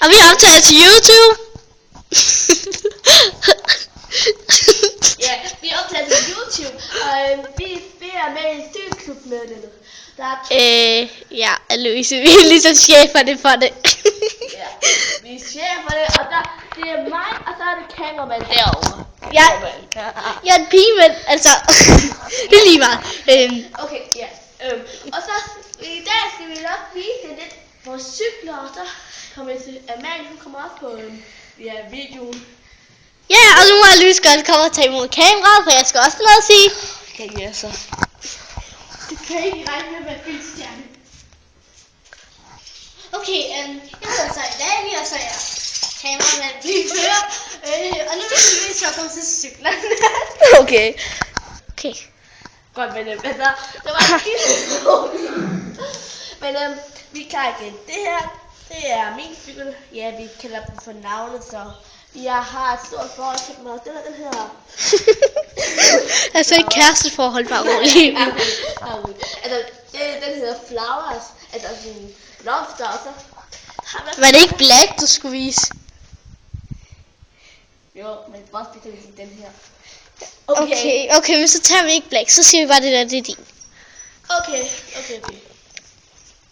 Og vi optager til YouTube. Ja, vi optager til YouTube, og vi er med i styrklubmødet. Ja, Louise, vi er ligesom cheferne for det. Ja, vi er chefer det, og det er mig, og så er det kameramand derovre. Jeg er en pige, men altså, det er lige meget. Okay, ja. Og så i dag skal vi nok vise lidt vores cykler, og så kommer vi til Amalie, hun kommer op på videoen. Ja, og nu må Louise godt komme og tage imod kameraet, for jeg skal også noget at sige. Okay, ja så. Det kan ikke regne med at være filmstjerne. Okay, jeg hedder så i dag, og så er jeg kameramand lige før. Og nu vil vi så komme til cyklerne. Okay. Okay. Godt, men det var men vi kan igen. Det her, det er min cykel. Ja, vi kalder dem for navnet, så jeg har et stort forhold til dem, og det er den her. Altså et kæresteforhold, bare roligt. Altså, den hedder Flowers, altså sådan blomster, og så var det ikke Black, du skulle vise? Jo, men bare det er den her. Okay, men så tager vi ikke Black, så siger vi bare det der, det er din. Okay.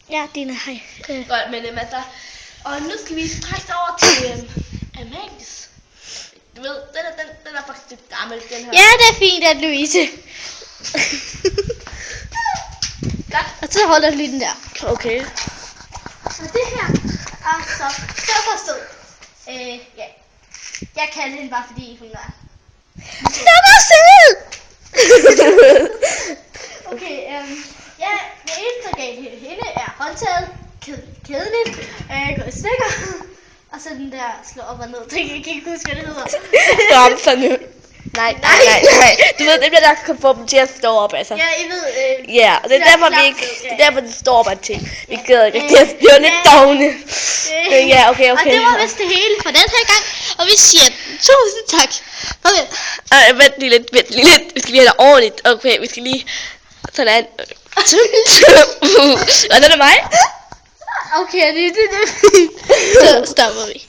Ja, din er hej. Godt, men altså, og nu skal vi straks over til Amalies. Du ved, den er faktisk lidt gammel, den her. Ja, det er fint, at Louise. Godt. Og så holder du lige den der. Okay. Og det her er så forstået. Ja. Jeg kalder hende bare fordi hun er. Jeg var sød! Okay, ja, det eneste, der gav hende er håndtaget. Kedeligt. Gå i stykker. Og så den der slå op og ned. Jeg kan ikke huske, hvad det hedder. Ramserne. Nej. Du ved, det bliver der kan få dem til at stå op, altså. Ja, I ved. Ja, og det er derfor, vi ikke, det er derfor, de står op af ting. Vi gider ikke, det er lidt dogne. Ja, okay. Og det var vist det hele for den her gang. Og vi siger tusind tak. Farvel. Vent lige lidt. Vi skal lige have det ordentligt. Okay, vi skal lige sådan. Og så er det mig. Okay, det. Så stopper vi.